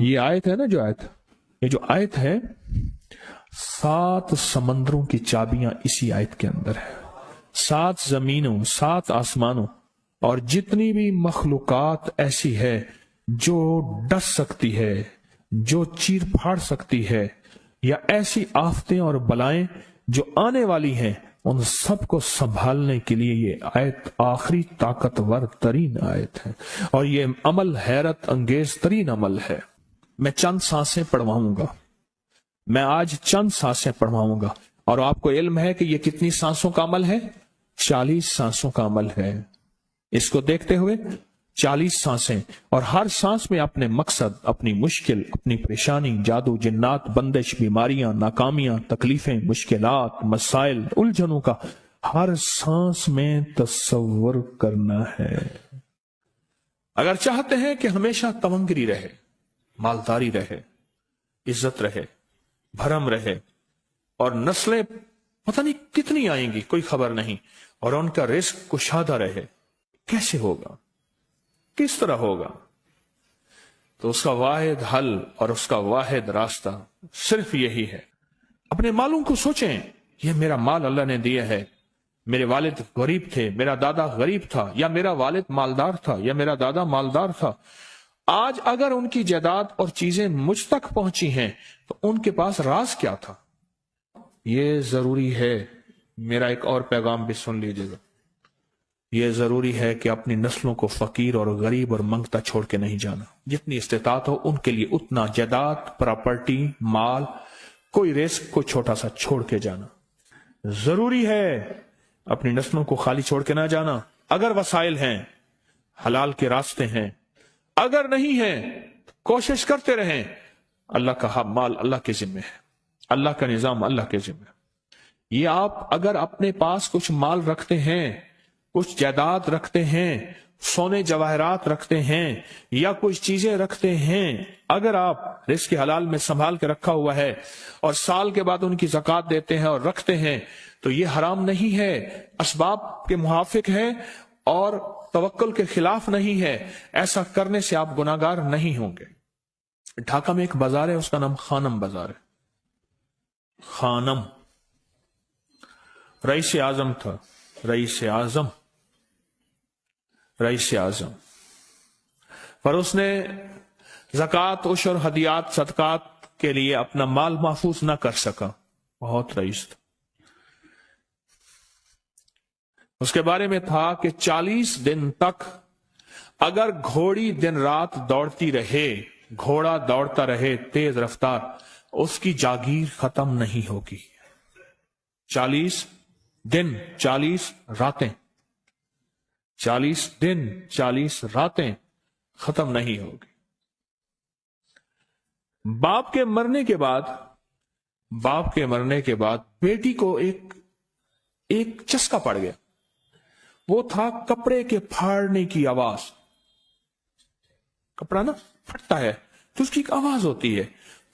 یہ آیت ہے نا، جو آیت، یہ جو آیت ہے 7 سمندروں کی چابیاں اسی آیت کے اندر ہے. 7 زمینوں، 7 آسمانوں اور جتنی بھی مخلوقات ایسی ہے جو ڈس سکتی ہے، جو چیر پھاڑ سکتی ہے، یا ایسی آفتیں اور بلائیں جو آنے والی ہیں، ان سب کو سنبھالنے کے لیے یہ آیت آخری طاقتور ترین آیت ہے. اور یہ عمل حیرت انگیز ترین عمل ہے. میں چند سانسیں پڑھواؤں گا، میں آج چند سانسیں پڑھواؤں گا، اور آپ کو علم ہے کہ یہ کتنی سانسوں کا عمل ہے؟ 40 سانسوں کا عمل ہے. اس کو دیکھتے ہوئے 40 سانسیں، اور ہر سانس میں اپنے مقصد، اپنی مشکل، اپنی پریشانی، جادو، جنات، بندش، بیماریاں، ناکامیاں، تکلیفیں، مشکلات، مسائل، الجھنوں کا ہر سانس میں تصور کرنا ہے. اگر چاہتے ہیں کہ ہمیشہ تمنگری رہے، مالداری رہے، عزت رہے، بھرم رہے، اور نسلیں پتہ نہیں کتنی آئیں گی کوئی خبر نہیں، اور ان کا رزق کشادہ رہے، کیسے ہوگا؟ کس طرح ہوگا؟ تو اس کا واحد حل اور اس کا واحد راستہ صرف یہی ہے. اپنے مالوں کو سوچیں، یہ میرا مال اللہ نے دیا ہے. میرے والد غریب تھے، میرا دادا غریب تھا، یا میرا والد مالدار تھا، یا میرا دادا مالدار تھا. آج اگر ان کی جائیداد اور چیزیں مجھ تک پہنچی ہیں تو ان کے پاس راز کیا تھا؟ یہ ضروری ہے. میرا ایک اور پیغام بھی سن لیجیے گا. یہ ضروری ہے کہ اپنی نسلوں کو فقیر اور غریب اور منگتا چھوڑ کے نہیں جانا. جتنی استطاعت ہو ان کے لیے اتنا جائیداد، پراپرٹی، مال، کوئی رزق کو چھوٹا سا چھوڑ کے جانا ضروری ہے. اپنی نسلوں کو خالی چھوڑ کے نہ جانا. اگر وسائل ہیں، حلال کے راستے ہیں، اگر نہیں ہیں کوشش کرتے رہیں. اللہ کا مال اللہ کے ذمہ ہے، اللہ کا نظام اللہ کے ذمہ ہے. یہ آپ اگر اپنے پاس کچھ مال رکھتے ہیں، کچھ جائیداد رکھتے ہیں، سونے جواہرات رکھتے ہیں، یا کچھ چیزیں رکھتے ہیں، اگر آپ رزق حلال میں سنبھال کے رکھا ہوا ہے اور سال کے بعد ان کی زکوٰۃ دیتے ہیں اور رکھتے ہیں، تو یہ حرام نہیں ہے، اسباب کے موافق ہے اور توکل کے خلاف نہیں ہے. ایسا کرنے سے آپ گناہگار نہیں ہوں گے. ڈھاکہ میں ایک بازار ہے، اس کا نام خانم بازار ہے. خانم رئیس اعظم تھا، رئیس اعظم، رئیس اعظم. پر اس نے زکوٰۃ، عشر، ہدیات، صدقات کے لیے اپنا مال محفوظ نہ کر سکا. بہت رئیس تھا. اس کے بارے میں تھا کہ 40 دن تک اگر گھوڑی دن رات دوڑتی رہے، گھوڑا دوڑتا رہے تیز رفتار، اس کی جاگیر ختم نہیں ہوگی. 40 دن 40 راتیں، 40 دن 40 راتیں ختم نہیں ہوگی. باپ کے مرنے کے بعد بیٹی کو ایک چسکا پڑ گیا. وہ تھا کپڑے کے پھاڑنے کی آواز. کپڑا نا پھٹتا ہے تو اس کی ایک آواز ہوتی ہے،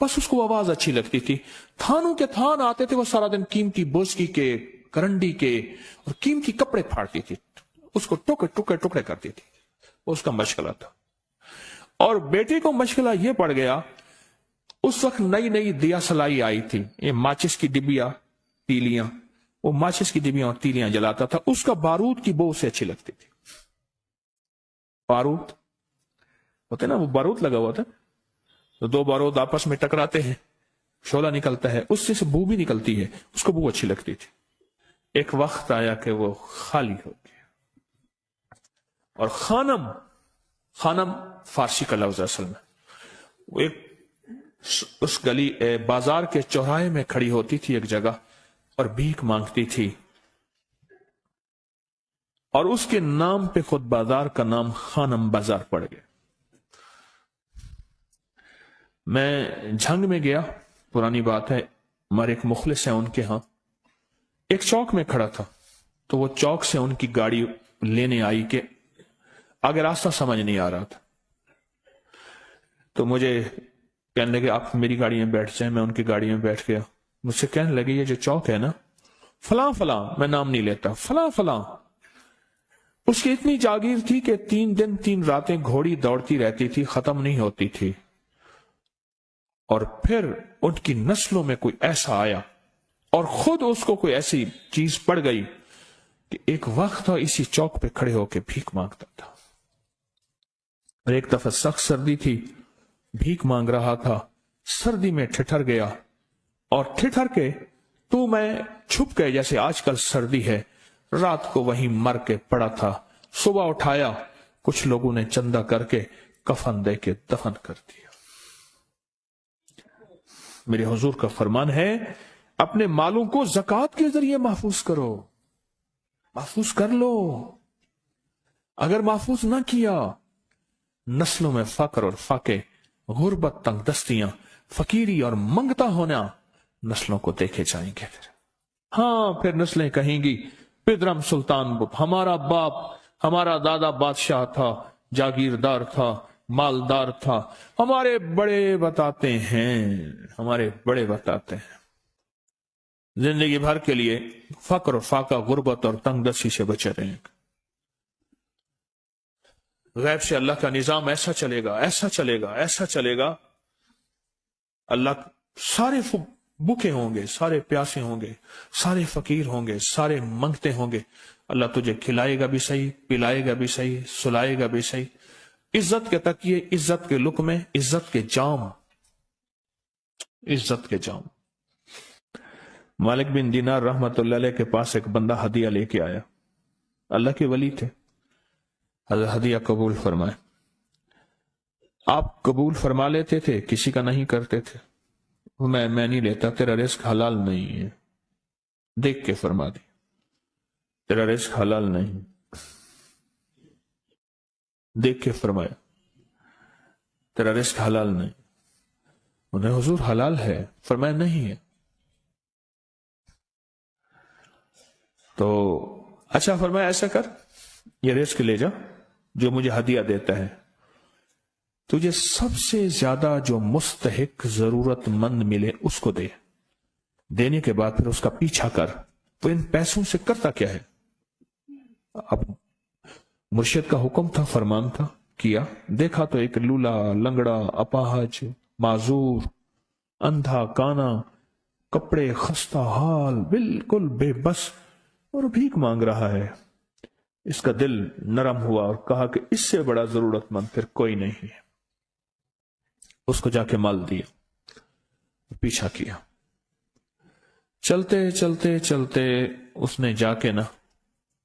بس اس کو آواز اچھی لگتی تھی. تھانوں کے تھان آتے تھے، وہ سارا دن قیمتی بوسکی کے، کرنڈی کے اور قیمتی کپڑے پھاڑتی تھی، اس کو ٹکڑے کرتی تھی. اس کا مشغلہ تھا. اور بیٹے کو مشغلہ یہ پڑ گیا، اس وقت نئی دیا سلائی آئی تھی، یہ ماچس کی ڈبیاں، تیلیاں، وہ ماچس کی ڈبیاں اور تیلیاں جلاتا تھا. اس کا بارود کی بو اسے اچھی لگتی تھی. بارود ہوتے نا، وہ بارود لگا ہوا تھا، تو 2 بارود آپس میں ٹکراتے ہیں، شعلہ نکلتا ہے، اس سے بو بھی نکلتی ہے، اس کو بو اچھی لگتی تھی. ایک وقت آیا کہ وہ خالی ہو گیا. اور خانم فارسی کا لفظ اصل میں، وہ ایک اس گلی بازار کے چوراہے میں کھڑی ہوتی تھی ایک جگہ اور بھیک مانگتی تھی، اور اس کے نام پہ خود بازار کا نام خانم بازار پڑ گیا. میں جھنگ میں گیا، پرانی بات ہے، ہمارے ایک مخلص ہیں ان کے ہاں، ایک چوک میں کھڑا تھا. تو وہ چوک سے ان کی گاڑی لینے آئی کہ آگے راستہ سمجھ نہیں آ رہا تھا. تو مجھے کہنے لگے آپ میری گاڑی میں بیٹھ جائیں. میں ان کی گاڑی میں بیٹھ گیا. مجھ سے کہنے لگے یہ جو چوک ہے نا، فلاں، میں نام نہیں لیتا، فلاں، اس کی اتنی جاگیر تھی کہ 3 دن 3 راتیں گھوڑی دوڑتی رہتی تھی، ختم نہیں ہوتی تھی. और फिर उनकी नस्लों में कोई ऐसा आया और खुद उसको कोई ऐसी चीज पड़ गई कि एक वक्त था इसी चौक पे खड़े होकर भीख मांगता था। और एक दफा सख्त सर्दी थी, भीख मांग रहा था, सर्दी में ठिठर गया और ठिठर के तू मैं छुप गए, जैसे आजकल सर्दी है। रात को वहीं मर के पड़ा था। सुबह उठाया, कुछ लोगों ने चंदा करके कफन दे के दफन कर दिया। मेरे हुजूर का फरमान है, अपने मालों को ज़कात के जरिए महफूज करो, महफूज कर लो। अगर महफूज ना किया, नस्लों में फक्र और फाके, गुर्बत, तंगदस्तियां, फकीरी और मंगता होना नस्लों को देखे जाएंगे। फिर नस्लें कहेंगी, पिदरम सुल्तान हमारा बाप, हमारा दादा बादशाह था, जागीरदार था, मालदार था, हमारे बड़े बताते हैं, हमारे बड़े बताते हैं। जिंदगी भर के लिए फक्र, फाका, गुर्बत और तंगदस्ती से बचे रहेंगे। गैब से अल्लाह का निजाम ऐसा चलेगा, ऐसा चलेगा, ऐसा चलेगा। अल्लाह सारे भूखे होंगे, सारे प्यासे होंगे, सारे फकीर होंगे, सारे मंगते होंगे। अल्लाह तुझे खिलाएगा भी सही, पिलाएगा भी सही, सुलाएगा भी सही। इज्जत के तकिए, इज्जत के लुक़मे, इज्जत के जाम, इज्जत के जाम। मालिक बिन दीनार रहमतुल्लाह अलैह के पास एक बंदा हदिया लेके आया। अल्लाह के वली थे। हदिया कबूल फरमाए। आप कबूल फरमा लेते थे, किसी का नहीं करते थे। मैं नहीं लेता, तेरा रिस्क हलाल नहीं है। देख के फरमा दी, तेरा रिस्क हलाल नहीं। देख के फरमाया, तेरा रिस्क हलाल नहीं। उन्हें हुजूर हलाल है, फरमाया नहीं है। तो अच्छा फरमाया, ऐसा कर, ये रिस्क ले जा जो मुझे हदिया देता है। तुझे सबसे ज्यादा जो मुस्तहिक, जरूरतमंद मिले उसको दे। देने के बाद फिर उसका पीछा कर। तो इन पैसों से करता क्या है? अब मुर्शिद का हुक्म था, फरमान था, किया। देखा तो एक लूला, लंगड़ा, अपाहज, माजूर, अंधा, काना, कपड़े खस्ता हाल, बिल्कुल बेबस, और भीख मांग रहा है। इसका दिल नरम हुआ और कहा कि इससे बड़ा जरूरतमंद फिर कोई नहीं है। उसको जाके माल दिया, पीछा किया। चलते चलते चलते उसने जाके ना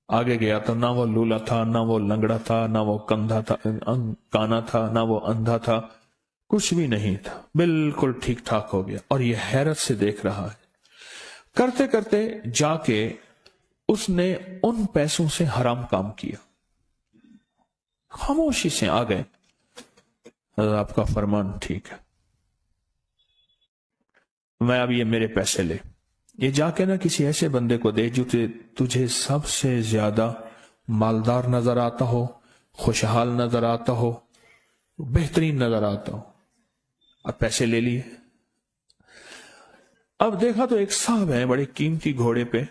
आगे गया तो ना वो लूला था, ना वो लंगड़ा था, ना वो कंधा था, काना था, ना वो अंधा था, कुछ भी नहीं था, बिल्कुल ठीक ठाक हो गया। और ये हैरत से देख रहा है। करते करते जाके उसने उन पैसों से हराम काम किया। खामोशी से आ गए, आपका फरमान ठीक है, मैं अब ये मेरे पैसे ले, ये जाके ना किसी ऐसे बंदे को दे जो तुझे सबसे ज्यादा मालदार नजर आता हो, खुशहाल नजर आता हो, बेहतरीन नजर आता हो। अब पैसे ले लिए। अब देखा तो एक साहब है, बड़े कीमती घोड़े पे,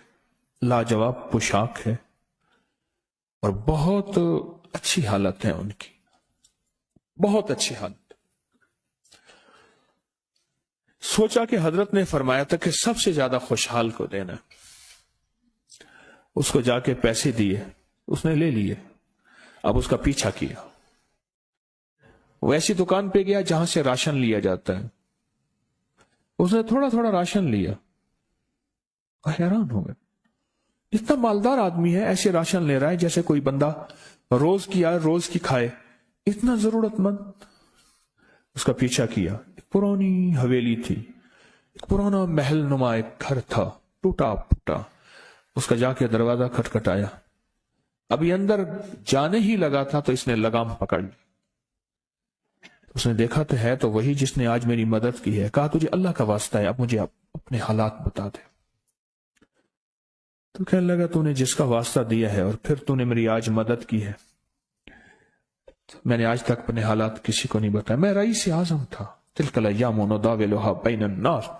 लाजवाब पोशाक है और बहुत अच्छी हालत है उनकी, बहुत अच्छी हालत। सोचा कि हजरत ने फरमाया था कि सबसे ज्यादा खुशहाल को देना। उसको जाके पैसे दिए, उसने ले लिए। अब उसका पीछा किया। वो ऐसी दुकान पे गया जहां से राशन लिया जाता है। उसने थोड़ा थोड़ा राशन लिया और हैरान हो गया, इतना मालदार आदमी है, ऐसे राशन ले रहा है जैसे कोई बंदा रोज की आए रोज की खाए, इतना जरूरतमंद। उसका पीछा किया। एक पुरानी हवेली थी, एक पुराना महल नुमा एक घर था, टूटा फूटा। उसका जाके दरवाजा खटखटाया। अभी अंदर जाने ही लगा था तो इसने लगाम पकड़ ली। उसने देखा तो है तो वही जिसने आज मेरी मदद की है। कहा तुझे अल्लाह का वास्ता है, अब मुझे अपने हालात बता दे। तो कहने लगा तूने जिसका वास्ता दिया है और फिर तूने मेरी आज मदद की है, मैंने आज तक अपने हालात किसी को नहीं बताया। मैं रईस आजम था। तिलकल अय्याम नुदाविलुहा बैनन नास।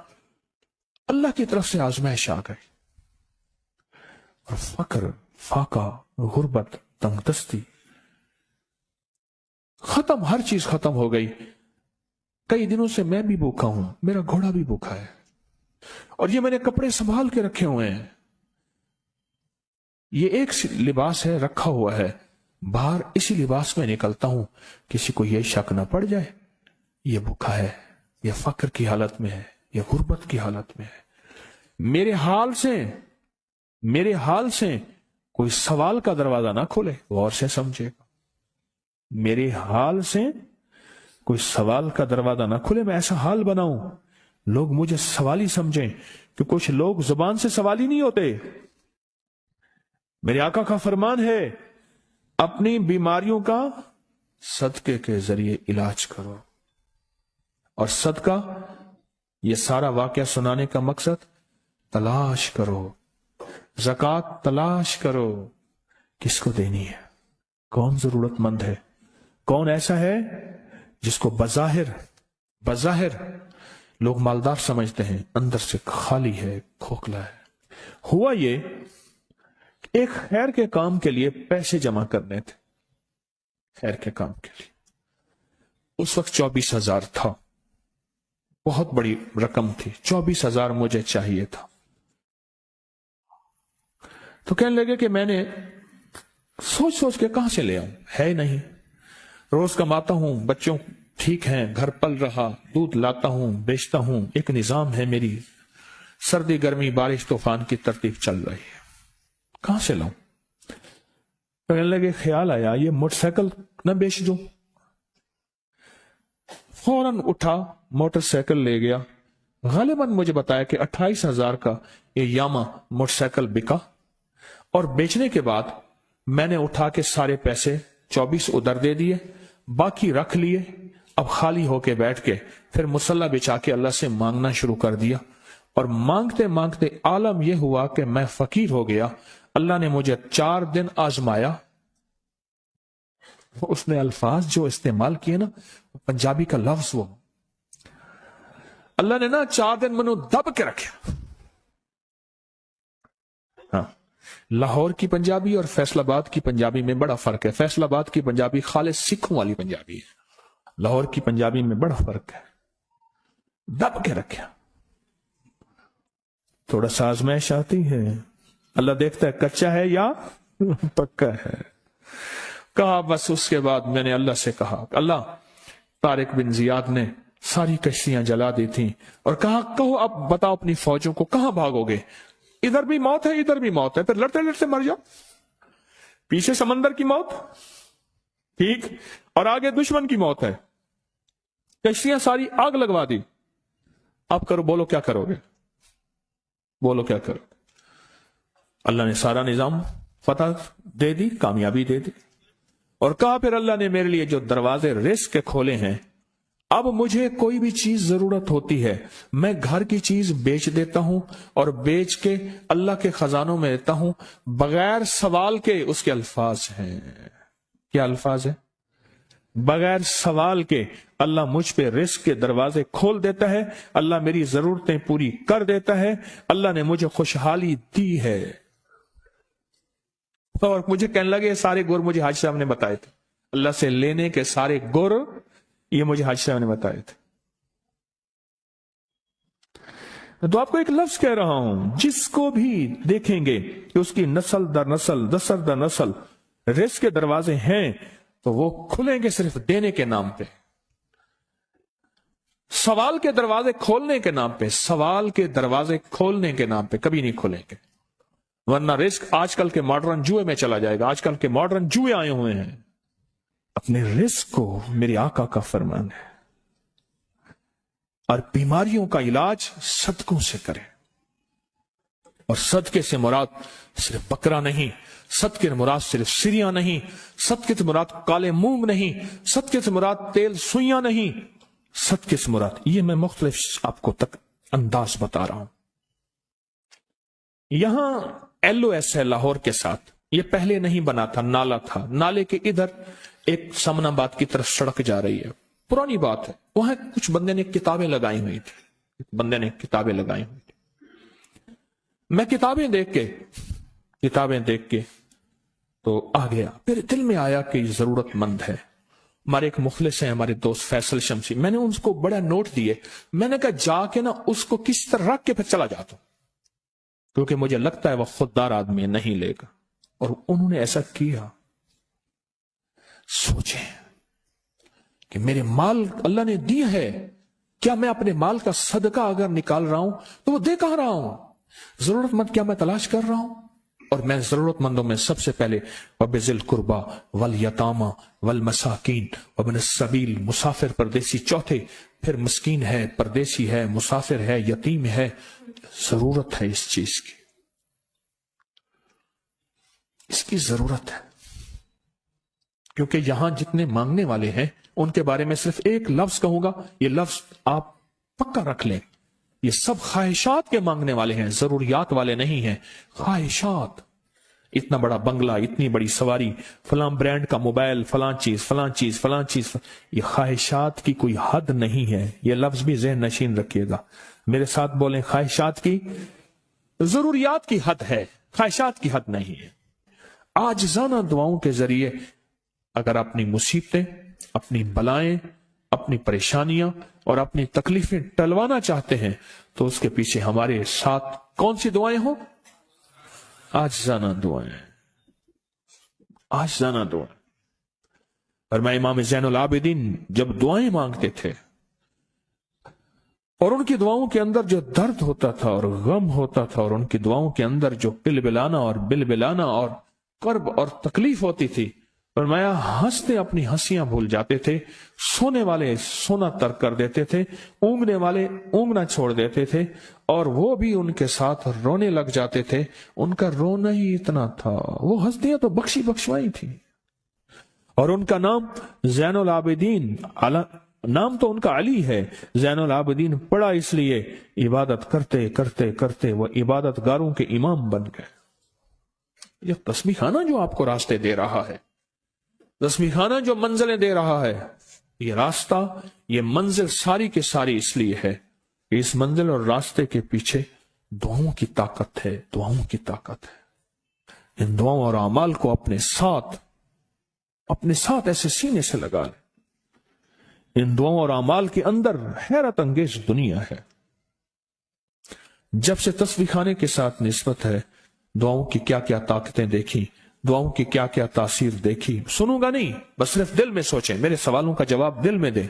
अल्लाह की तरफ से आजमाइश आ गई और फक्र, फाका, गुर्बत, तंगदस्ती खत्म, हर चीज खत्म हो गई। कई दिनों से मैं भी भूखा हूं, मेरा घोड़ा भी भूखा है, और ये मैंने कपड़े संभाल के रखे हुए हैं, ये एक लिबास है रखा हुआ है, बाहर इसी लिबास में निकलता हूं, किसी को यह शक ना पड़ जाए ये भूखा है, ये फक्र की हालत में है, ये गुर्बत की हालत में है। मेरे हाल से कोई सवाल का दरवाजा ना खोले, गौर से समझेगा। मेरे हाल से कोई सवाल का दरवाजा ना खुले, मैं ऐसा हाल बनाऊं लोग मुझे सवाली समझें, कि कुछ लोग जुबान से सवाली नहीं होते। मेरे आका का फरमान है, अपनी बीमारियों का सदके के जरिए इलाज करो। और सदका, ये सारा वाकया सुनाने का मकसद, तलाश करो, ज़कात तलाश करो, किसको देनी है, कौन जरूरतमंद है, कौन ऐसा है जिसको बज़ाहिर लोग मालदार समझते हैं, अंदर से खाली है, खोखला है। हुआ ये, एक खैर के काम के लिए पैसे जमा करने थे, खैर के काम के लिए। उस वक्त 24,000 था, बहुत बड़ी रकम थी, 24,000 मुझे चाहिए था। तो कहने लगे कि मैंने सोच के कहां से ले आऊं, है नहीं, रोज कमाता हूं, बच्चों ठीक हैं, घर पल रहा, दूध लाता हूं, बेचता हूं, एक निजाम है मेरी, सर्दी गर्मी बारिश तूफान की तरतीब चल रही है, कहां से लाऊं। कहने लगे, ख्याल आया ये मोटरसाइकिल न बेच दूं। फौरन उठा, मोटरसाइकिल ले गया। गालिबन मुझे बताया कि 28,000 का ये यामा मोटरसाइकिल बिका, और बेचने के बाद मैंने उठा के सारे पैसे 24 उधर दे दिए, बाकी रख लिए। अब खाली होके बैठ के फिर मुसल्ला बिछा के अल्लाह से मांगना शुरू कर दिया, और मांगते मांगते आलम यह हुआ कि मैं फकीर हो गया। अल्लाह ने मुझे 4 दिन आजमाया। उसने अल्फाज जो इस्तेमाल किए ना, पंजाबी का लफ्ज, वो अल्लाह ने ना 4 दिन मनु दब के रखे। हाँ, लाहौर की पंजाबी और फैसलाबाद की पंजाबी में बड़ा फर्क है। फैसलाबाद की पंजाबी खालिस सिखों वाली पंजाबी है, लाहौर की पंजाबी में बड़ा फर्क है। दब के रखा, थोड़ा सा आजमाइश आती है, अल्लाह देखता है कच्चा है या पक्का है। कहा, बस उसके बाद मैंने अल्लाह से कहा, अल्लाह, तारिक बिन जियाद ने सारी कश्तियां जला दी थी, और कहा, कहो अब बताओ अपनी फौजों को कहां भागोगे, इधर भी मौत है, इधर भी मौत है, फिर लड़ते लड़ते मर जाओ। पीछे समंदर की मौत, ठीक, और आगे दुश्मन की मौत है, कश्तियां सारी आग लगवा दी। अब करो, बोलो क्या करोगे, बोलो क्या करोगे। अल्लाह ने सारा निजाम फतह दे दी, कामयाबी दे दी, और कहा फिर अल्लाह ने मेरे लिए जो दरवाजे रिस्क के खोले हैं, अब मुझे कोई भी चीज जरूरत होती है, मैं घर की चीज बेच देता हूं, और बेच के अल्लाह के खजानों में देता हूं बगैर सवाल के। उसके अल्फाज हैं, क्या अल्फाज है, बगैर सवाल के अल्लाह मुझ पे रिस्क के दरवाजे खोल देता है, अल्लाह मेरी जरूरतें पूरी कर देता है, अल्लाह ने मुझे खुशहाली दी है। और मुझे कहने लगे, सारे गुर मुझे हाजी साहब ने बताए थे, अल्लाह से लेने के सारे गुर ये मुझे हाजी साहब ने बताए थे। तो आपको एक लफ्ज कह रहा हूं, जिसको भी देखेंगे कि उसकी नस्ल दर नस्ल, दसर दर नस्ल रिस्क के दरवाजे हैं, तो वो खुलेंगे सिर्फ देने के नाम पे, सवाल के दरवाजे खोलने के नाम पे, सवाल के दरवाजे खोलने के नाम पे कभी नहीं खुलेंगे। वरना रिस्क आजकल के मॉडर्न जुए में चला जाएगा। आजकल के मॉडर्न जुए आए हुए हैं। अपने रिस्क को मेरे आका का फरमान है, और बीमारियों का इलाज सदकों से करें। और सदके से मुराद सिर्फ बकरा नहीं, सदके से मुराद सिर्फ सिरिया नहीं, सदके से मुराद काले मूंग नहीं, सदके से मुराद तेल सुइयां नहीं, सदके से मुराद, ये मैं मुख्तलिफ आपको तक अंदाज बता रहा हूं। यहां LOS है लाहौर के साथ, ये पहले नहीं बना था, नाला था, नाले के इधर एक समनाबाद की तरफ सड़क जा रही है, पुरानी बात है। वहां कुछ बंदे ने किताबें लगाई हुई थी, बंदे ने किताबें लगाई हुई थी। मैं किताबें देख के तो आ गया, फिर दिल में आया कि जरूरतमंद है, ہمارے ایک مخلص ہیں ہمارے دوست فیصل شمسی، میں نے ان کو بڑا نوٹ دیے، میں نے کہا جا کے نا اس کو کس طرح رکھ کے پھر چلا جاتا ہوں، کیونکہ مجھے لگتا ہے وہ خوددار آدمی نہیں لے گا، اور انہوں نے ایسا کیا۔ سوچیں کہ میرے مال اللہ نے دیا ہے، کیا میں اپنے مال کا صدقہ اگر نکال رہا ہوں تو وہ دے کہاں رہا ہوں؟ ضرورت مند کیا میں تلاش کر رہا ہوں؟ اور میں ضرورت مندوں میں سب سے پہلے وَبِذِي الْقُرْبَى وَالْيَتَامَى وَالْمَسَاكِينِ وَابْنِ السَّبِيلِ، مسافر پردیسی چوتھے، پھر مسکین ہے، پردیسی ہے، مسافر ہے، یتیم ہے۔ ضرورت ہے اس چیز کی، اس کی ضرورت ہے، کیونکہ یہاں جتنے مانگنے والے ہیں ان کے بارے میں صرف ایک لفظ کہوں گا، یہ لفظ آپ پکا رکھ لیں، یہ سب خواہشات کے مانگنے والے ہیں، ضروریات والے نہیں ہیں، خواہشات۔ اتنا بڑا بنگلہ، اتنی بڑی سواری، فلاں برانڈ کا موبائل، فلاں چیز فلاں چیز فلاں چیز، یہ خواہشات کی کوئی حد نہیں ہے، یہ لفظ بھی ذہن نشین رکھیے گا، میرے ساتھ بولیں، خواہشات کی، ضروریات کی حد ہے، خواہشات کی حد نہیں ہے۔ عاجزانہ دعاؤں کے ذریعے اگر اپنی مصیبتیں، اپنی بلائیں، اپنی پریشانیاں اور اپنی تکلیفیں ٹلوانا چاہتے ہیں تو اس کے پیچھے ہمارے ساتھ کون سی دعائیں ہوں؟ عاجزانہ دعائیں، عاجزانہ دعائیں۔ اور میں امام زین العابدین جب دعائیں مانگتے تھے اور ان کی دعاؤں کے اندر جو درد ہوتا تھا اور غم ہوتا تھا، اور ان کی دعاؤں کے اندر جو پلبلانا اور بلبلانا اور کرب اور تکلیف ہوتی تھی، فرمایا ہنستے اپنی ہنسیاں بھول جاتے تھے، سونے والے سونا ترک کر دیتے تھے، اونگنے والے اونگنا چھوڑ دیتے تھے، اور وہ بھی ان کے ساتھ رونے لگ جاتے تھے۔ ان کا رونا ہی اتنا تھا، وہ ہنسیاں تو بخشی بخشوائی تھی، اور ان کا نام زین العابدین، نام تو ان کا علی ہے، زین العابدین پڑا اس لیے عبادت کرتے کرتے کرتے وہ عبادت گاروں کے امام بن گئے۔ یہ تسبیح خانہ جو آپ کو راستے دے رہا ہے، تسبیح خانہ جو منزلیں دے رہا ہے، یہ راستہ، یہ منزل ساری کے ساری اس لیے ہے کہ اس منزل اور راستے کے پیچھے دعاؤں کی طاقت ہے، دعاؤں کی طاقت ہے۔ ان دعاؤں اور اعمال کو اپنے ساتھ ایسے سینے سے لگا لیں۔ ان دعاؤں اور اعمال کے اندر حیرت انگیز دنیا ہے۔ جب سے تسبیح خانے کے ساتھ نسبت ہے، دعاؤں کی کیا کیا طاقتیں دیکھی، دعاؤں کی کیا کیا تاثیر دیکھی۔ سنوں گا نہیں، بس صرف دل میں سوچیں، میرے سوالوں کا جواب دل میں دیں۔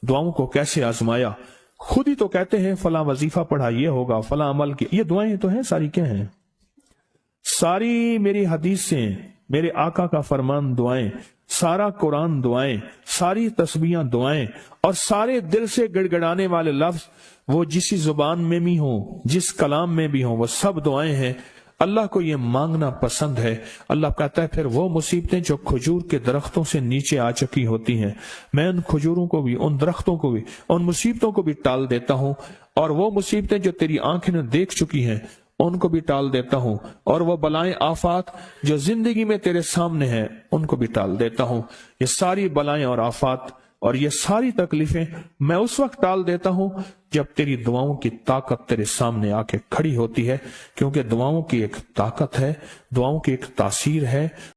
دعاؤں کو کیسے آزمایا، خود ہی تو کہتے ہیں فلاں وظیفہ پڑھا یہ ہوگا، فلاں عمل کی، یہ دعائیں تو ہیں ساری، کیا ہیں؟ ساری میری حدیثیں، میرے آقا کا فرمان دعائیں، سارا قرآن دعائیں، ساری تسبیحاں دعائیں، اور سارے دل سے گڑ گڑانے والے لفظ وہ جس زبان میں بھی ہوں، جس کلام میں بھی ہوں، وہ سب دعائیں ہیں۔ اللہ کو یہ مانگنا پسند ہے۔ اللہ کہتا ہے پھر وہ مصیبتیں جو کھجور کے درختوں سے نیچے آ چکی ہوتی ہیں، میں ان کھجوروں کو بھی، ان درختوں کو بھی، ان مصیبتوں کو بھی ٹال دیتا ہوں، اور وہ مصیبتیں جو تیری آنکھیں نے دیکھ چکی ہیں ان کو بھی ٹال دیتا ہوں، اور وہ بلائیں آفات جو زندگی میں تیرے سامنے ہیں ان کو بھی ٹال دیتا ہوں۔ یہ ساری بلائیں اور آفات اور یہ ساری تکلیفیں میں اس وقت ٹال دیتا ہوں جب تیری دعاؤں کی طاقت تیرے سامنے آ کے کھڑی ہوتی ہے، کیونکہ دعاؤں کی ایک طاقت ہے، دعاؤں کی ایک تاثیر ہے۔